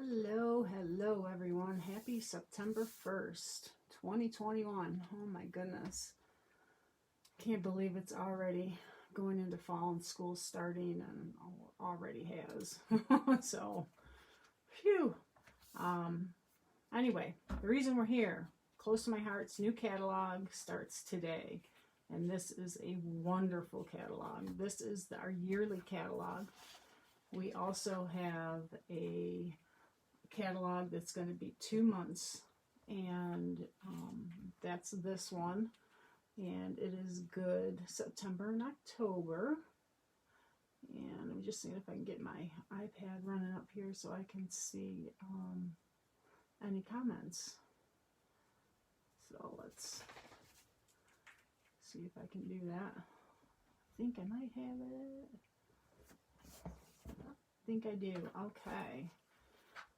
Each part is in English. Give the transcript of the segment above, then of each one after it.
Hello everyone. Happy September 1st, 2021. Oh my goodness. Can't believe it's already going into fall and school starting and already has. So, phew. Um, anyway, the reason we're here, Close to My Heart's new catalog starts today. And this is a wonderful catalog. This is our yearly catalog. We also have a catalog that's going to be 2 months, and that's this one, and it is good September and October. And I'm just seeing if I can get my iPad running up here so I can see any comments. So let's see if I can do that. I think I might have it. I think I do. Okay.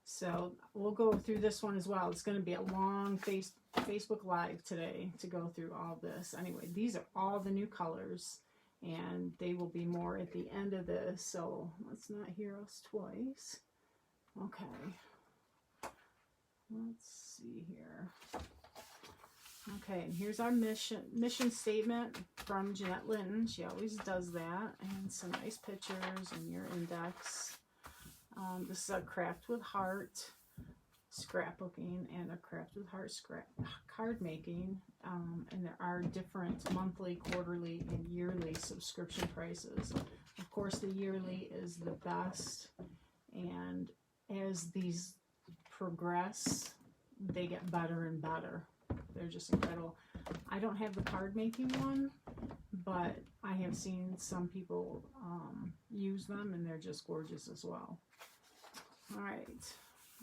So we'll go through this one as well. It's going to be a long Facebook Live today to go through all this. Anyway, these are all the new colors, and they will be more at the end of this. So let's not hear us twice. Okay. Let's see here. Okay, and here's our mission statement from Jeanette Linton. She always does that, and some nice pictures in your index. This is a Craft with Heart scrapbooking and a Craft with Heart card making, and there are different monthly, quarterly, and yearly subscription prices. Of course, the yearly is the best, and as these progress, they get better and better. They're just incredible. I don't have the card making one, but I have seen some people use them, and they're just gorgeous as well. All right,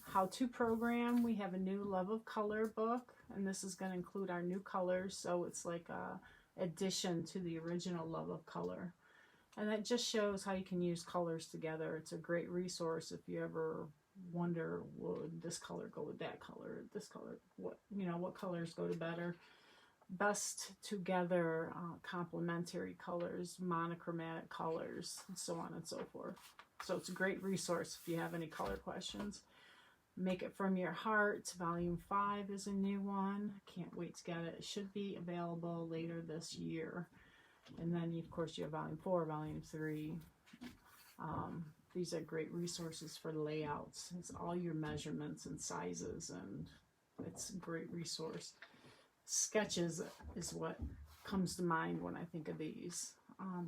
how to program. We have a new Love of Color book, and this is going to include our new colors, so it's like a addition to the original Love of Color. And that just shows how you can use colors together. It's a great resource if you ever wonder, would this color go with that color, this color, what colors go together best together, complementary colors, monochromatic colors, and so on and so forth. So it's a great resource if you have any color questions. Make It From Your Heart, Volume 5 is a new one. Can't wait to get it. It should be available later this year. And then, of course, you have Volume 4, Volume 3. These are great resources for layouts. It's all your measurements and sizes, and it's a great resource. Sketches is what comes to mind when I think of these.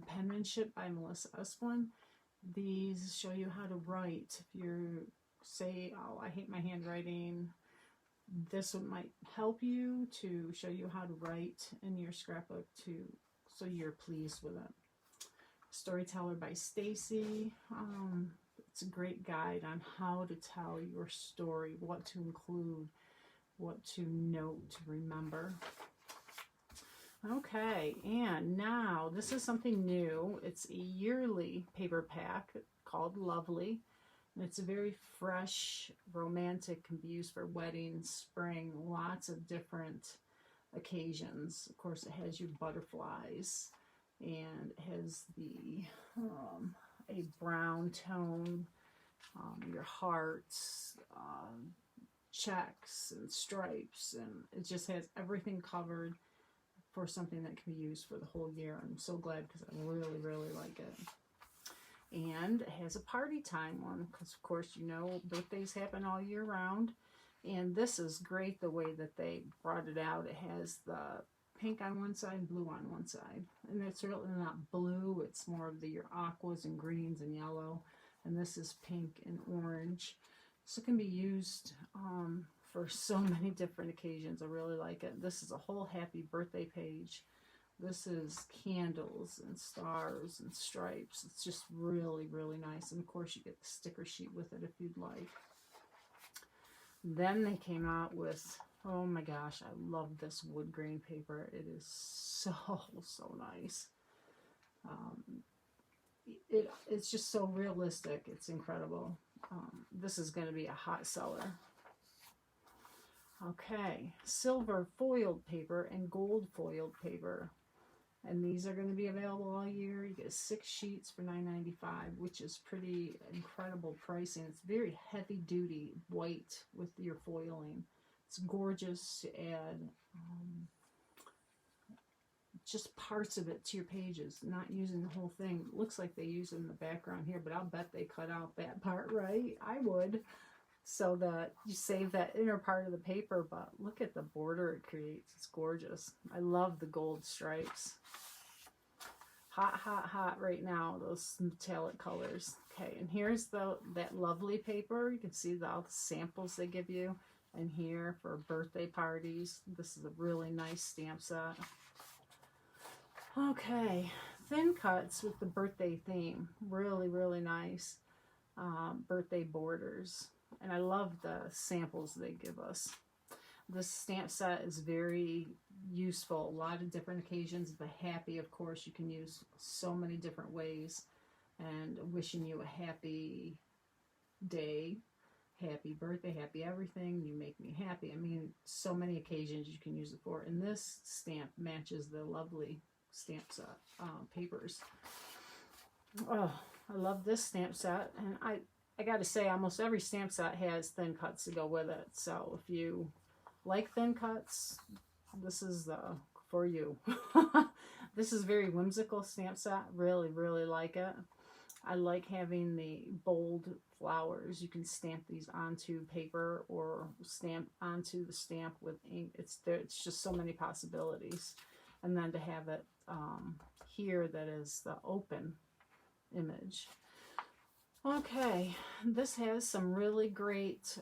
Penmanship by Melissa Esplin. These show you how to write. If you say, oh, I hate my handwriting, this one might help you to show you how to write in your scrapbook so you're pleased with it. Storyteller by Stacy. It's a great guide on how to tell your story, what to include, what to note, to remember. Okay, and now this is something new. It's a yearly paper pack called Lovely. And it's a very fresh, romantic, can be used for weddings, spring, lots of different occasions. Of course, it has your butterflies, and it has the a brown tone, your hearts, checks and stripes, and it just has everything covered for something that can be used for the whole year. I'm so glad because I really, really like it. And it has a party time one because, of course, birthdays happen all year round. And this is great the way that they brought it out. It has the pink on one side and blue on one side. And it's really not blue. It's more of your aquas and greens and yellow. And this is pink and orange. So it can be used for so many different occasions. I really like it. This is a whole happy birthday page. This is candles and stars and stripes. It's just really, really nice. And of course you get the sticker sheet with it if you'd like. Then they came out with, oh my gosh, I love this wood grain paper. It is so, so nice. It's just so realistic. It's incredible. This is going to be a hot seller. Okay, silver foiled paper and gold foiled paper. And these are going to be available all year. You get 6 sheets for $9.95, which is pretty incredible pricing. It's very heavy duty white with your foiling. It's gorgeous to add just parts of it to your pages, not using the whole thing. It looks like they use it in the background here, but I'll bet they cut out that part, right? I would, so that you save that inner part of the paper. But look at the border it creates. It's gorgeous. I love the gold stripes. Hot, hot, hot right now, those metallic colors. Okay, and here's that lovely paper. You can see all the samples they give you. And here for birthday parties. This is a really nice stamp set. Okay, thin cuts with the birthday theme. Really, really nice birthday borders. And I love the samples they give us. This stamp set is very useful. A lot of different occasions. The happy, of course, you can use so many different ways. And wishing you a happy day, happy birthday, happy everything, you make me happy. I mean, so many occasions you can use it for. And this stamp matches the lovely stamp set papers. Oh, I love this stamp set. And I got to say, almost every stamp set has thin cuts to go with it. So if you like thin cuts, this is for you. This is very whimsical stamp set. Really, really like it. I like having the bold flowers. You can stamp these onto paper or stamp onto the stamp with ink. It's just so many possibilities. And then to have it here, that is the open image. Okay, this has some really great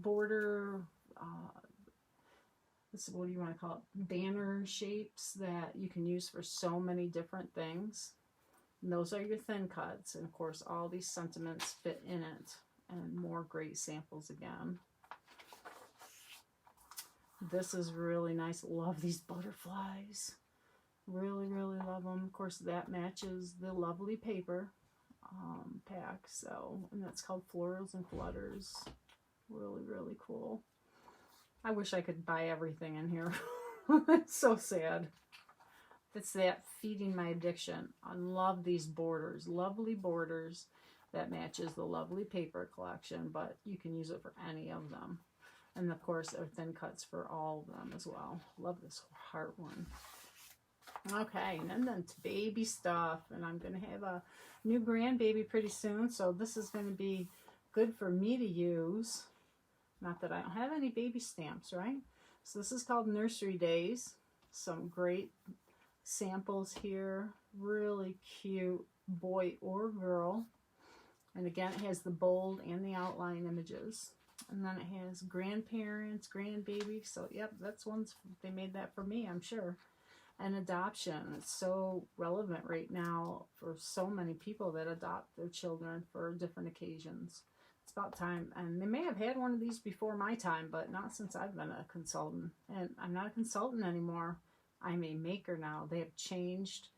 border, what do you want to call it, banner shapes that you can use for so many different things. And those are your thin cuts, and of course all these sentiments fit in it, and more great samples again. This is really nice. Love these butterflies. Really, really love them. Of course, that matches the lovely paper pack. So, and that's called Florals and Flutters. Really, really cool. I wish I could buy everything in here. It's so sad. It's that feeding my addiction. I love these borders. Lovely borders that matches the lovely paper collection, but you can use it for any of them. And of course, there are thin cuts for all of them as well. Love this heart one. Okay, and then to baby stuff. And I'm going to have a new grandbaby pretty soon. So this is going to be good for me to use. Not that I don't have any baby stamps, right? So this is called Nursery Days. Some great samples here. Really cute boy or girl. And again, it has the bold and the outline images. And then it has grandparents, grandbaby. So, yep, that's one's, they made that for me, I'm sure. And adoption. It's so relevant right now for so many people that adopt their children for different occasions. It's about time. And they may have had one of these before my time, but not since I've been a consultant. And I'm not a consultant anymore. I'm a maker now. They have changed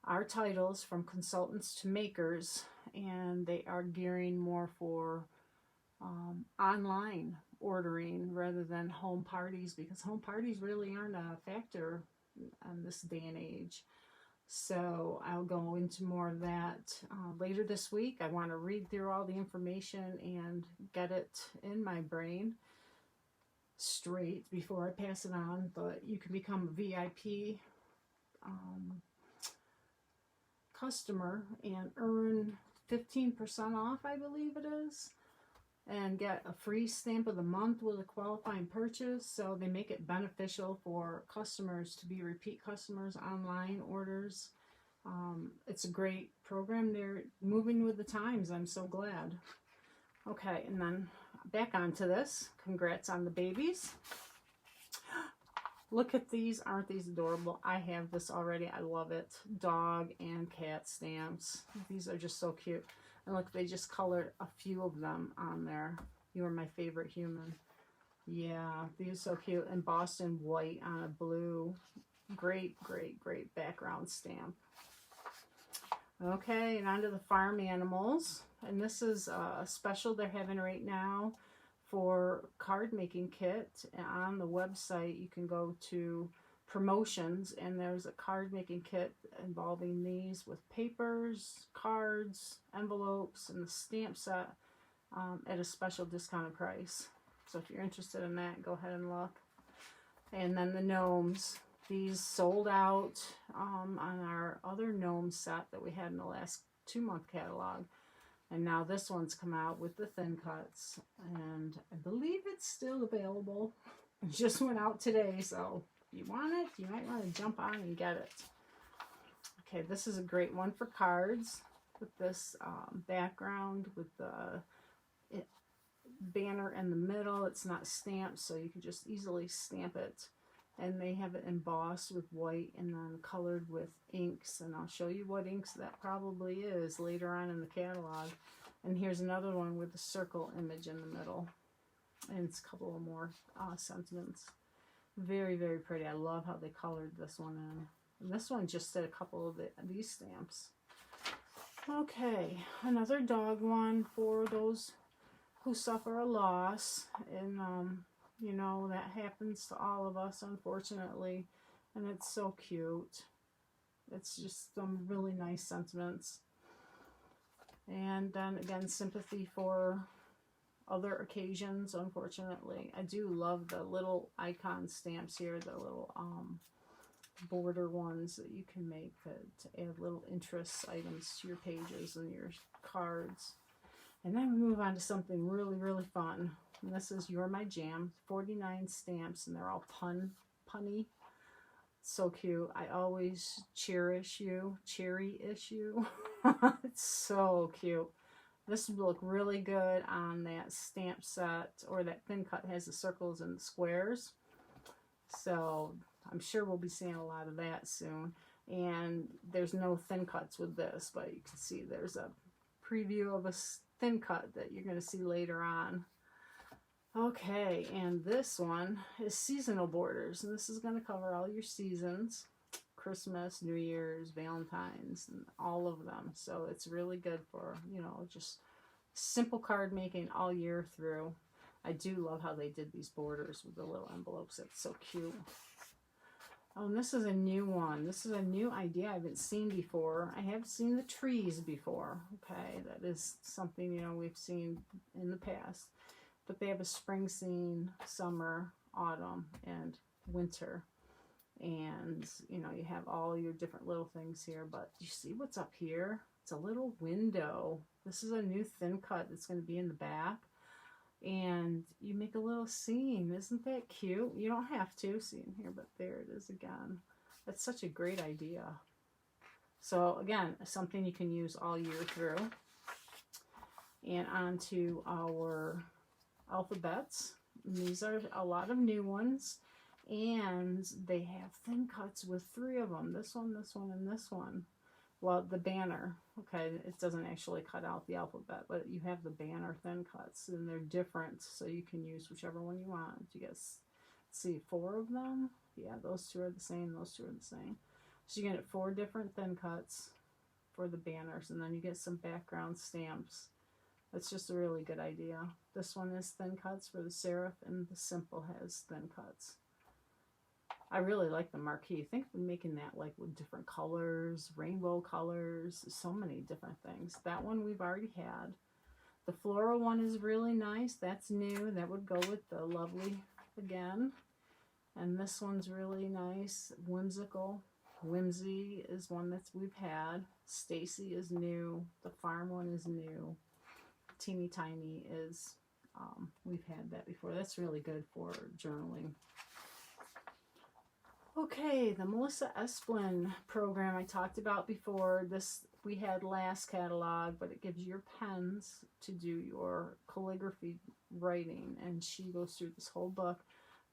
our titles from consultants to makers, and they are gearing more for online ordering rather than home parties, because home parties really aren't a factor in this day and age. So I'll go into more of that later this week. I want to read through all the information and get it in my brain straight before I pass it on. But you can become a VIP customer and earn 15% off, I believe it is, and get a free stamp of the month with a qualifying purchase. So they make it beneficial for customers to be repeat customers, online orders. It's a great program. They're moving with the times. I'm so glad. Okay, and then back onto this. Congrats on the babies. Look at these. Aren't these adorable? I have this already. I love it. Dog and cat stamps. These are just so cute. And look, they just colored a few of them on there. You are my favorite human. Yeah, these are so cute. And Boston white on a blue. Great, great, great background stamp. Okay, and on to the farm animals. And this is a special they're having right now for card making kit. And on the website, you can go to promotions, and there's a card making kit involving these with papers, cards, envelopes, and the stamp set at a special discounted price. So if you're interested in that, go ahead and look. And then the gnomes, these sold out on our other gnome set that we had in the last 2-month catalog. And now this one's come out with the thin cuts, and I believe it's still available. It just went out today, so if you want it, you might want to jump on and get it. Okay, this is a great one for cards with this background with the banner in the middle. It's not stamped, so you can just easily stamp it. And they have it embossed with white and then colored with inks, and I'll show you what inks that probably is later on in the catalog. And here's another one with the circle image in the middle, and it's a couple of more sentiments. Very, very pretty. I love how they colored this one in. And this one just did a couple of these stamps. Okay, another dog one for those who suffer a loss, and you know, that happens to all of us, unfortunately, and it's so cute. It's just some really nice sentiments. And then again, sympathy for other occasions, unfortunately. I do love the little icon stamps here, the little border ones that you can make to add little interest items to your pages and your cards. And then we move on to something really, really fun. And this is You're My Jam, 49 stamps, and they're all punny. So cute. I always cherish you. It's so cute. This would look really good on that stamp set, or that thin cut has the circles and the squares. So I'm sure we'll be seeing a lot of that soon. And there's no thin cuts with this, but you can see there's a preview of a thin cut that you're going to see later on. Okay, and this one is seasonal borders, and this is going to cover all your seasons: Christmas, New Year's, Valentine's, and all of them. So it's really good for, you know, just simple card making all year through. I do love how they did these borders with the little envelopes. It's so cute. Oh, and this is a new one. This is a new idea I haven't seen before. I have seen the trees before. Okay, that is something, you know, we've seen in the past. But they have a spring scene, summer, autumn, and winter. And, you know, you have all your different little things here. But you see what's up here? It's a little window. This is a new thin cut that's going to be in the back. And you make a little scene. Isn't that cute? You don't have to see in here, but there it is again. That's such a great idea. So, again, something you can use all year through. And on to our alphabets. And these are a lot of new ones, and they have thin cuts with 3 of them. This one, and this one. Well, the banner, okay, it doesn't actually cut out the alphabet, but you have the banner thin cuts, and they're different, so you can use whichever one you want. You guys see 4 of them? Yeah, those 2 are the same, those 2 are the same. So you get 4 different thin cuts for the banners, and then you get some background stamps. That's just a really good idea. This one is thin cuts for the serif, and the simple has thin cuts. I really like the marquee. Think of making that like with different colors, rainbow colors, so many different things. That one we've already had. The floral one is really nice. That's new. That would go with the lovely again. And this one's really nice. Whimsical. Whimsy is one that we've had. Stacy is new. The farm one is new. Teeny Tiny is, we've had that before. That's really good for journaling. Okay, the Melissa Esplin program I talked about before. This we had last catalog, but it gives you your pens to do your calligraphy writing, and she goes through this whole book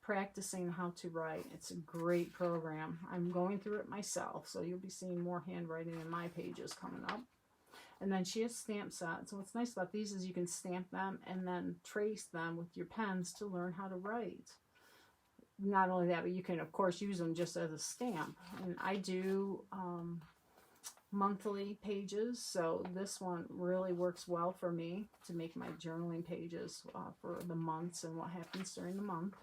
practicing how to write. It's a great program. I'm going through it myself, so you'll be seeing more handwriting in my pages coming up. And then she has stamp sets. So what's nice about these is you can stamp them and then trace them with your pens to learn how to write. Not only that, but you can, of course, use them just as a stamp. And I do monthly pages, so this one really works well for me to make my journaling pages for the months and what happens during the month.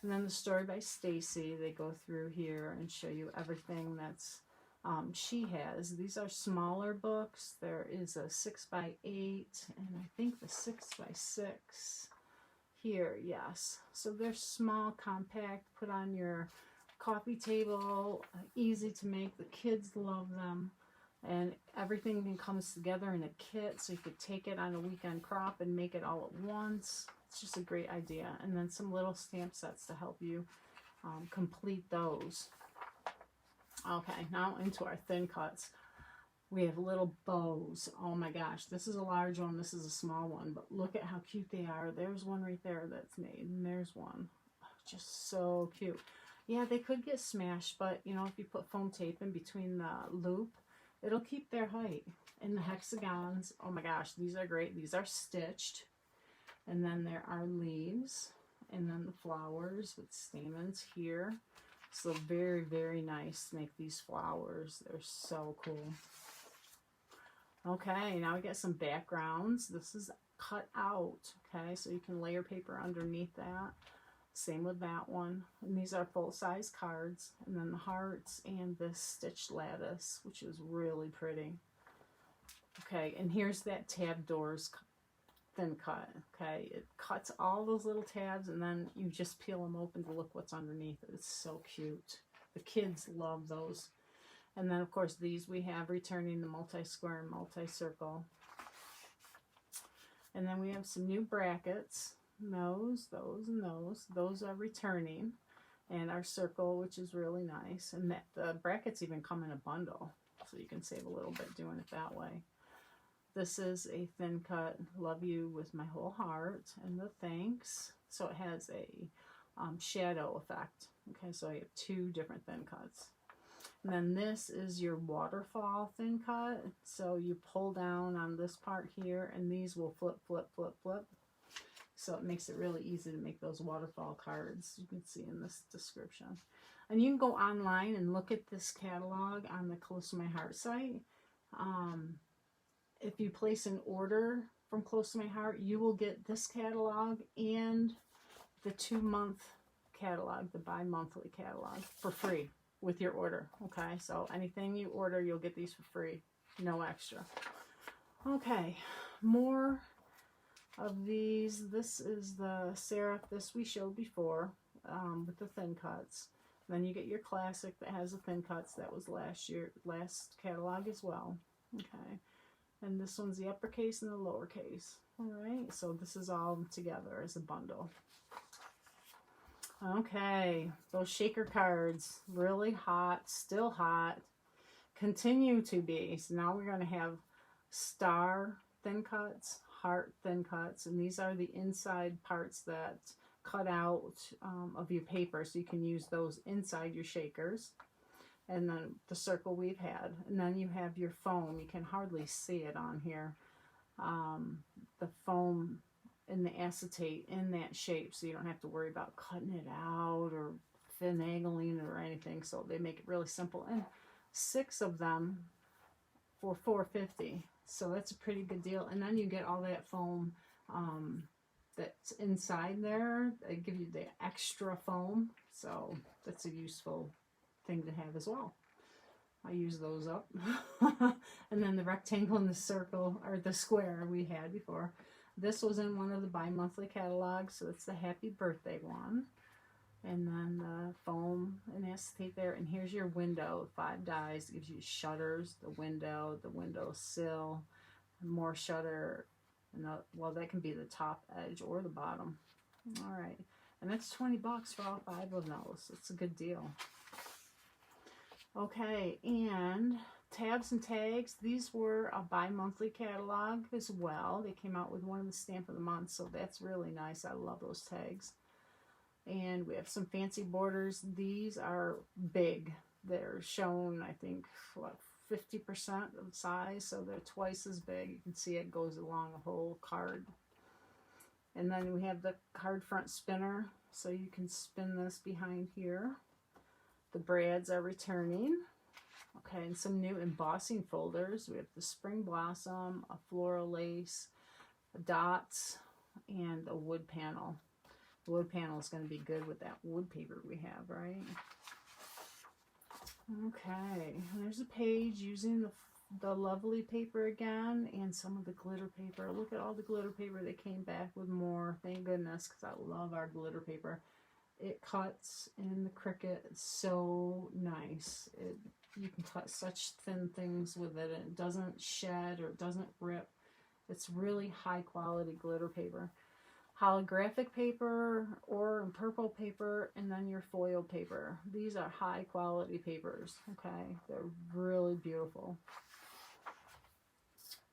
And then the Story by Stacy, they go through here and show you everything that's she has. These are smaller books. There is a 6x8 and I think the 6x6 here, yes. So they're small, compact, put on your coffee table, easy to make. The kids love them. And everything comes together in a kit, so you could take it on a weekend crop and make it all at once. It's just a great idea. And then some little stamp sets to help you complete those. Okay, now into our thin cuts. We have little bows. Oh my gosh, this is a large one, this is a small one, but look at how cute they are. There's one right there that's made, and there's one. Just so cute. Yeah, they could get smashed, but you know, if you put foam tape in between the loop, it'll keep their height. And the hexagons, oh my gosh, these are great. These are stitched. And then there are leaves, and then the flowers with stamens here. So very, very nice to make these flowers. They're so cool. Okay, now we got some backgrounds. This is cut out, okay, so you can layer paper underneath that. Same with that one. And these are full-size cards. And then the hearts and this stitched lattice, which is really pretty. Okay, and here's that tab doors thin cut. Okay, it cuts all those little tabs, and then you just peel them open to look what's underneath it. It's so cute. The kids love those. And then, of course, these we have returning the multi-square and multi-circle. And then we have some new brackets. Those, and those. Those are returning. And our circle, which is really nice. And that the brackets even come in a bundle, so you can save a little bit doing it that way. This is a thin cut, love you with my whole heart, and the thanks. So it has a shadow effect. Okay, so you have two different thin cuts. And then this is your waterfall thin cut. So you pull down on this part here, and these will flip, flip, flip, flip. So it makes it really easy to make those waterfall cards. You can see in this description. And you can go online and look at this catalog on the Close to My Heart site. If you place an order from Close to My Heart, you will get this catalog and the 2-month catalog, the bi-monthly catalog, for free with your order. Okay, so anything you order, you'll get these for free, no extra. Okay, more of these. This is the serif. This we showed before with the thin cuts. Then you get your classic that has the thin cuts. That was last catalog as well. Okay. And this one's the uppercase and the lowercase. Alright, so this is all together as a bundle. Okay, those shaker cards, really hot, still hot, continue to be. So now we're going to have star thin cuts, heart thin cuts, and these are the inside parts that cut out of your paper, so you can use those inside your shakers. And then the circle we've had. And then you have your foam. You can hardly see it on here. The foam and the acetate in that shape, so you don't have to worry about cutting it out or finagling it or anything. So they make it really simple. And 6 of them for $4.50. So that's a pretty good deal. And then you get all that foam that's inside there. They give you the extra foam. So that's a useful thing to have as well. I use those up. And then the rectangle and the circle, or the square we had before. This was in one of the bi-monthly catalogs, so it's the happy birthday one. And then the foam and acetate there. And here's your window, 5 dies. It gives you shutters, the window sill, more shutter. And well, that can be the top edge or the bottom. All right. And that's $20 for all 5 of those. It's a good deal. Okay, and tabs and tags, these were a bi-monthly catalog as well. They came out with one of the stamp of the month, so that's really nice. I love those tags. And we have some fancy borders. These are big. They're shown, I think, what, 50% of the size, so they're twice as big. You can see it goes along a whole card. And then we have the card front spinner, so you can spin this behind here. The brads are returning. Okay, and some new embossing folders. We have the spring blossom, a floral lace, dots, and a wood panel. wood panel is going to be good with that wood paper we have, right? Okay, there's a page using the lovely paper again and some of the glitter paper. Look at all the glitter paper. They came back with more. Thank goodness, because I love our glitter paper. It cuts in the Cricut. It's so nice. You can cut such thin things with it, and it doesn't shed or it doesn't rip. It's really high quality glitter paper. Holographic paper or purple paper, and then your foil paper. These are high quality papers, okay? They're really beautiful.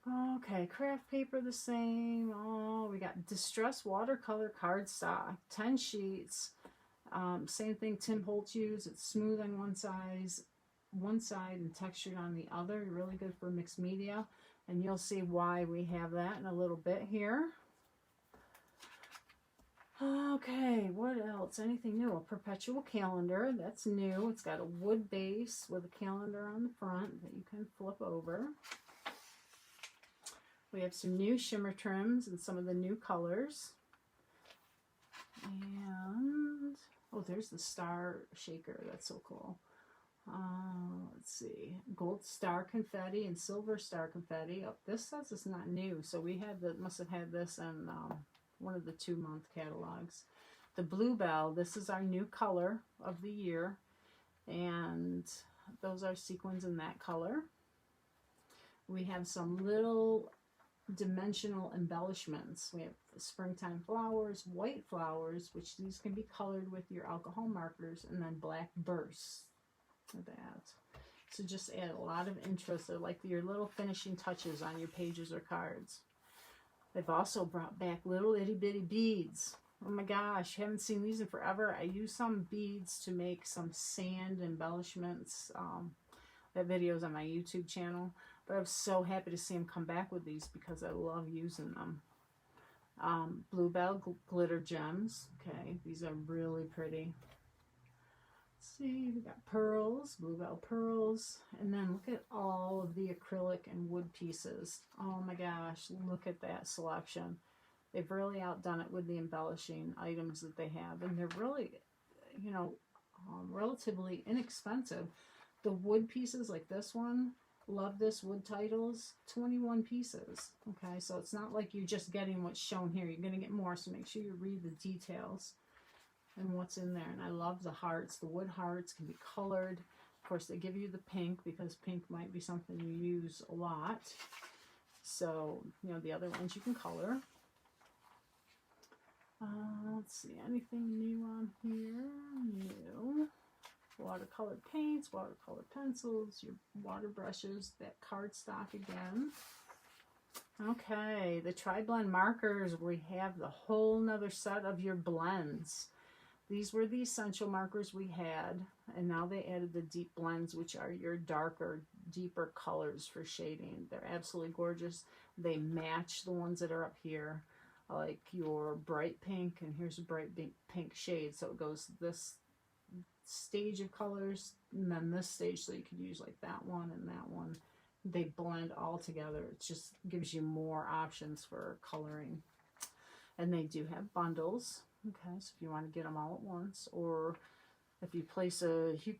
Okay, craft paper the same. Oh, we got Distress watercolor cardstock, 10 sheets. Same thing Tim Holtz used. It's smooth on one side and textured on the other. Really good for mixed media, and you'll see why we have that in a little bit here. Okay, what else? Anything new? A perpetual calendar. That's new. It's got a wood base with a calendar on the front that you can flip over. We have some new shimmer trims and some of the new colors. And, oh, there's the star shaker. That's so cool. Let's see. Gold star confetti and silver star confetti. Oh, this says it's not new. So we had must have had this in one of the 2-month catalogs. The Bluebell, this is our new color of the year, and those are sequins in that color. We have some little dimensional embellishments. We have springtime flowers, white flowers, which these can be colored with your alcohol markers, and then black bursts of that. So just add a lot of interest. They're like your little finishing touches on your pages or cards. They've also brought back little itty bitty beads. Oh my gosh, haven't seen these in forever. I used some beads to make some sand embellishments. That video is on my YouTube channel. But I'm so happy to see them come back with these because I love using them. Bluebell glitter gems. Okay, these are really pretty. Let's see, we got pearls, Bluebell pearls, and then look at all of the acrylic and wood pieces. Oh my gosh, look at that selection. They've really outdone it with the embellishing items that they have, and they're really, you know, relatively inexpensive. The wood pieces like this one, love this, wood titles, 21 pieces. Okay, so it's not like you're just getting what's shown here. You're going to get more, so make sure you read the details and what's in there. And I love the hearts. The wood hearts can be colored. Of course, they give you the pink because pink might be something you use a lot. So, you know, the other ones you can color. Let's see, anything new on here? No. Watercolor paints, watercolor pencils, your water brushes, that cardstock again. Okay, the Tri-Blend markers, we have the whole nother set of your blends. These were the essential markers we had, and now they added the deep blends, which are your darker, deeper colors for shading. They're absolutely gorgeous. They match the ones that are up here, like your bright pink, and here's a bright pink shade, so it goes this stage of colors and then this stage, so you could use like that one and that one. They blend all together. It just gives you more options for coloring. And they do have bundles. Okay, so if you want to get them all at once, or if you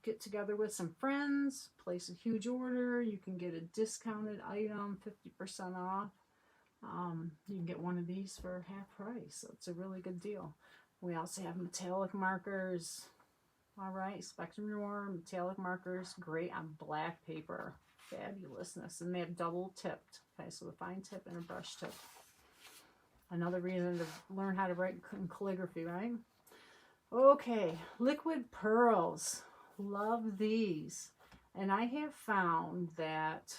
get together with some friends, place a huge order, you can get a discounted item, 50% off. You can get one of these for half price, so it's a really good deal. We also have metallic markers. All right, Spectrum Noir metallic markers, great on black paper. Fabulousness. And they have double tipped. Okay, so a fine tip and a brush tip. Another reason to learn how to write in calligraphy, right? Okay, liquid pearls. Love these. And I have found that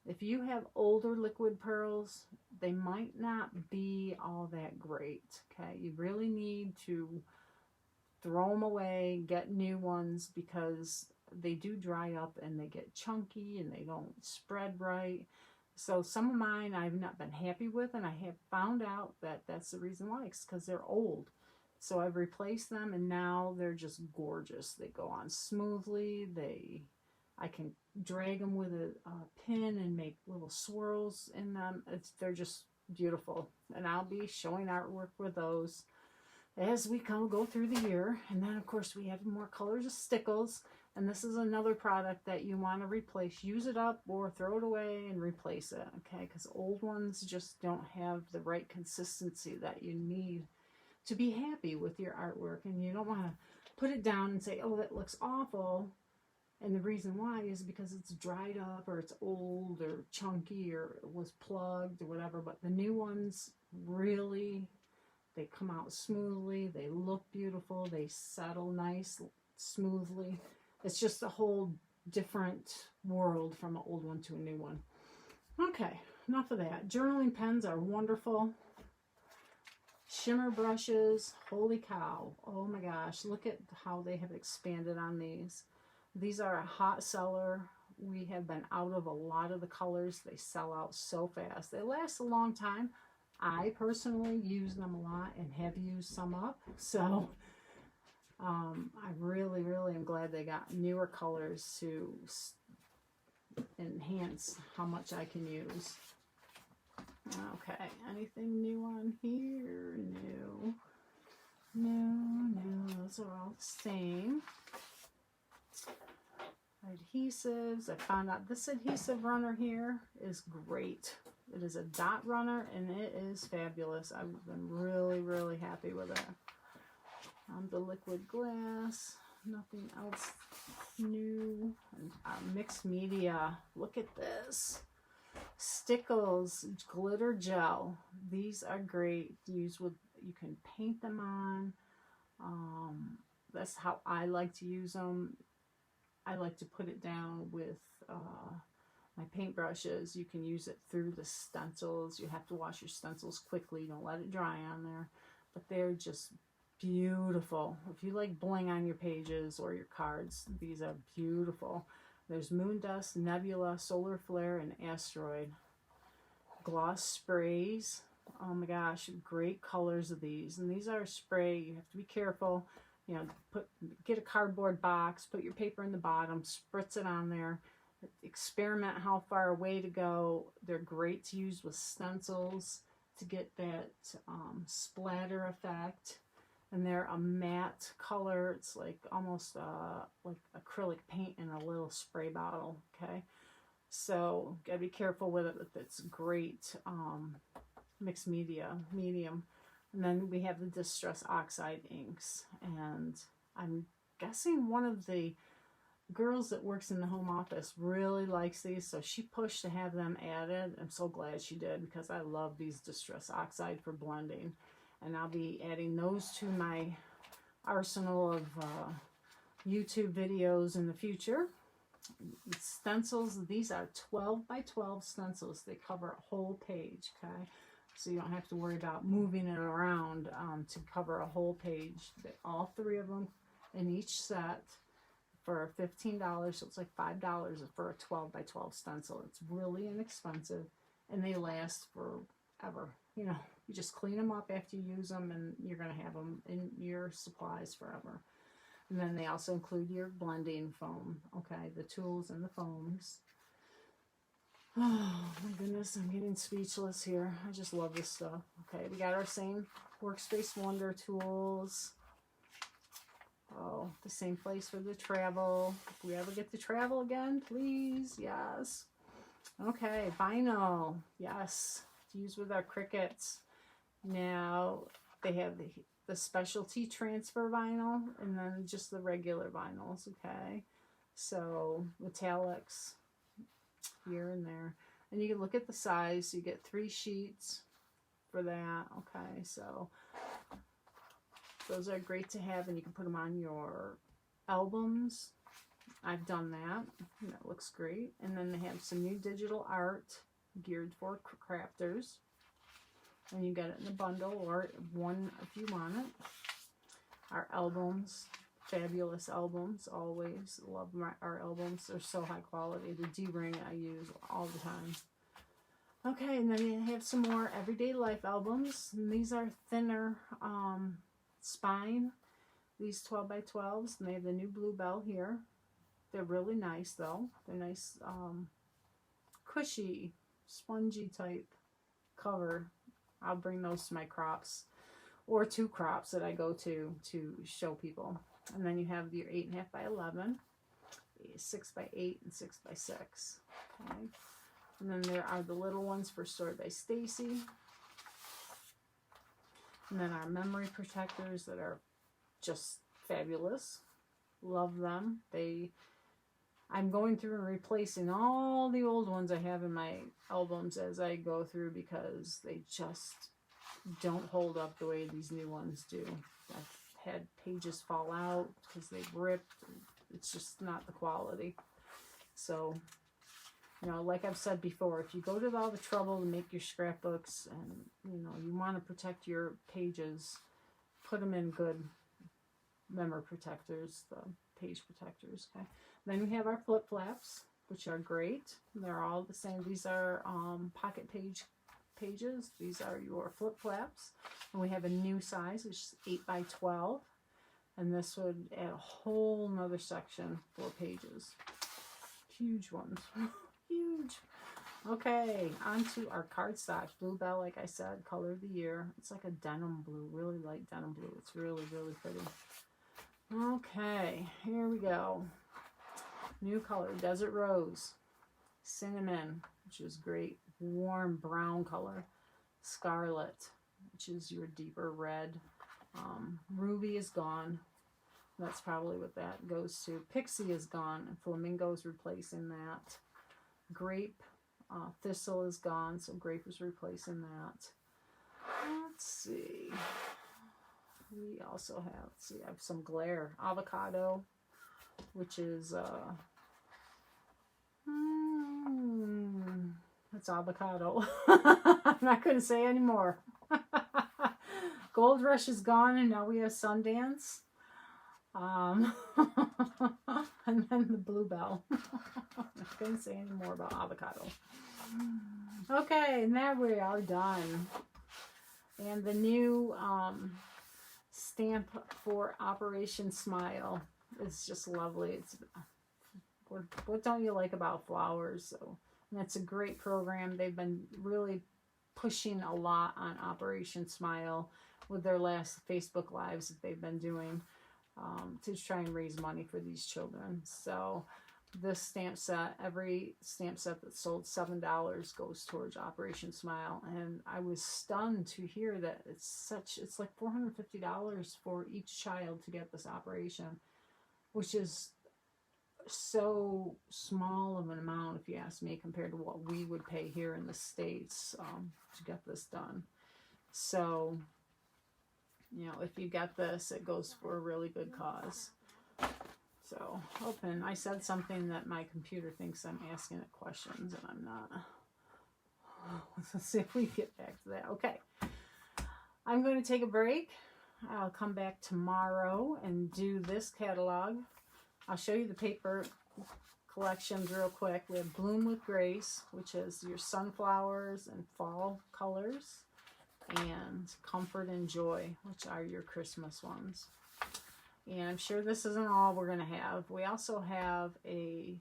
if you have older liquid pearls, they might not be all that great. Okay, you really need to throw them away, get new ones, because they do dry up and they get chunky and they don't spread right. So some of mine I've not been happy with, and I have found out that that's the reason why. It's because they're old. So I've replaced them, and now they're just gorgeous. They go on smoothly. I can drag them with a pin and make little swirls in them. They're just beautiful. And I'll be showing artwork with those. as we go through the year. And then of course we have more colors of stickles, and this is another product that you want to replace. Use it up or throw it away and replace it, okay? Because old ones just don't have the right consistency that you need to be happy with your artwork. And you don't want to put it down and say, oh, that looks awful, and the reason why is because it's dried up or it's old or chunky or it was plugged or whatever. But the new ones really, they come out smoothly, they look beautiful, they settle nice, smoothly. It's just a whole different world from an old one to a new one. Okay, enough of that. Journaling pens are wonderful. Shimmer brushes, holy cow. Oh my gosh, look at how they have expanded on these. These are a hot seller. We have been out of a lot of the colors. They sell out so fast. They last a long time. I personally use them a lot and have used some up. So I really, really am glad they got newer colors to enhance how much I can use. Okay, anything new on here? No, those are all the same. Adhesives, I found out this adhesive runner here is great. It is a dot runner and it is fabulous. I've been really, really happy with it. The liquid glass, nothing else new. And mixed media, look at this. Stickles glitter gel. These are great to use with, you can paint them on. That's how I like to use them. I like to put it down with my paintbrushes. You can use it through the stencils. You have to wash your stencils quickly. Don't let it dry on there. But they're just beautiful. If you like bling on your pages or your cards, these are beautiful. There's Moon Dust, Nebula, Solar Flare, and Asteroid. Gloss sprays. Oh my gosh, great colors of these. And these are spray. You have to be careful. You know, get a cardboard box, put your paper in the bottom, spritz it on there. Experiment how far away to go. They're great to use with stencils to get that splatter effect. And they're a matte color. It's like almost like acrylic paint in a little spray bottle, okay? So gotta be careful with it. It's great mixed medium. And then we have the Distress Oxide inks. And I'm guessing one of the girls that works in the home office really likes these, so she pushed to have them added. I'm so glad she did, because I love these Distress Oxide for blending. And I'll be adding those to my arsenal of YouTube videos in the future. Stencils, these are 12 by 12 stencils. They cover a whole page, okay? So you don't have to worry about moving it around to cover a whole page. All three of them in each set for $15, so it's like $5 for a 12 by 12 stencil. It's really inexpensive, and they last forever. You know, you just clean them up after you use them, and you're going to have them in your supplies forever. And then they also include your blending foam, okay, the tools and the foams. Oh my goodness, I'm getting speechless here. I just love this stuff. Okay, we got our same Workspace Wonder tools. Oh, the same place for the travel. If we ever get to travel again, please, yes. Okay, vinyl, yes, to use with our Cricuts. Now they have the specialty transfer vinyl and then just the regular vinyls, okay? So metallics here and there. And you can look at the size. You get 3 sheets for that, okay? So those are great to have, and you can put them on your albums. I've done that. That looks great. And then they have some new digital art geared for crafters. And you get it in a bundle or one if you want it. Our albums, fabulous albums, always love our albums. They're so high quality. The D-ring I use all the time. Okay, and then you have some more everyday life albums. And these are thinner spine. These 12 by 12s, and they have the new Bluebell here. They're really nice though. They're nice, cushy, spongy type cover. I'll bring those to my crops or 2 crops that I go to show people. And then you have your 8.5 by 11, 6 by 8, and 6 by 6. Okay. And then there are the little ones for Story by Stacy. And then our memory protectors that are just fabulous. Love them. I'm going through and replacing all the old ones I have in my albums as I go through, because they just don't hold up the way these new ones do. I've had pages fall out because they've ripped. It's just not the quality. So, you know, like I've said before, if you go to all the trouble to make your scrapbooks and, you know, you want to protect your pages, put them in good memory protectors, the page protectors. Okay. Then we have our flip flaps, which are great. They're all the same. These are pocket pages. These are your flip flaps. And we have a new size, which is 8 by 12. And this would add a whole nother section for pages. Huge ones. Huge. Okay, on to our cardstock. Bluebell, like I said, color of the year. It's like a denim blue, really light denim blue. It's really, really pretty. Okay, here we go. New color, Desert Rose. Cinnamon, which is great. Warm brown color. Scarlet, which is your deeper red. Ruby is gone. That's probably what that goes to. Pixie is gone, and Flamingo is replacing that. Grape, Thistle is gone, so Grape is replacing that. Let's see. We also have, I have some Glare. Avocado, which is, it's avocado. I'm not going to say anymore. Gold Rush is gone, and now we have Sundance. And then the Bluebell. I'm not going to say any more about avocado. Okay, now we are done. And the new stamp for Operation Smile is just lovely. It's what don't you like about flowers? So, and it's a great program. They've been really pushing a lot on Operation Smile with their last Facebook Lives that they've been doing to try and raise money for these children. So this stamp set, every stamp set that's sold $7 goes towards Operation Smile. And I was stunned to hear that it's like $450 for each child to get this operation, which is so small of an amount, if you ask me, compared to what we would pay here in the States to get this done. So, you know, if you get this, it goes for a really good cause. So, open. I said something that my computer thinks I'm asking it questions, and I'm not. Let's see if we get back to that. Okay. I'm going to take a break. I'll come back tomorrow and do this catalog. I'll show you the paper collections real quick. We have Bloom with Grace, which is your sunflowers and fall colors, and Comfort and Joy, which are your Christmas ones. And I'm sure this isn't all we're going to have. We also have a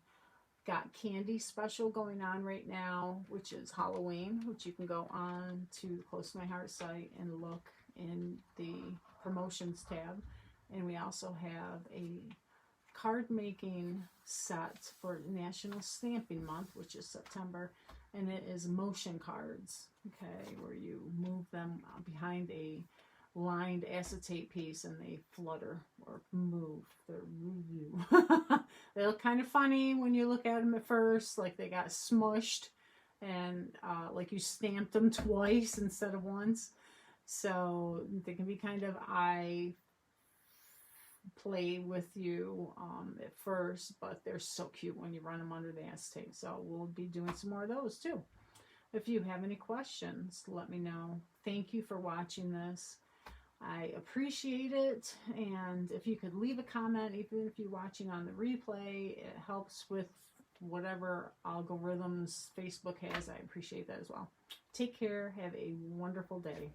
Got Candy special going on right now, which is Halloween, which you can go on to the Close to My Heart site and look in the promotions tab. And we also have a card making set for National Stamping Month, which is September, and it is motion cards, okay, where you move them behind a lined acetate piece and they flutter or move. They look kind of funny when you look at them at first, like they got smushed and like you stamped them twice instead of once. So they can be kind of play with you at first, but they're so cute when you run them under the acetate. So we'll be doing some more of those too. If you have any questions, let me know. Thank you for watching this. I appreciate it, and if you could leave a comment, even if you're watching on the replay, it helps with whatever algorithms Facebook has. I appreciate that as well. Take care. Have a wonderful day.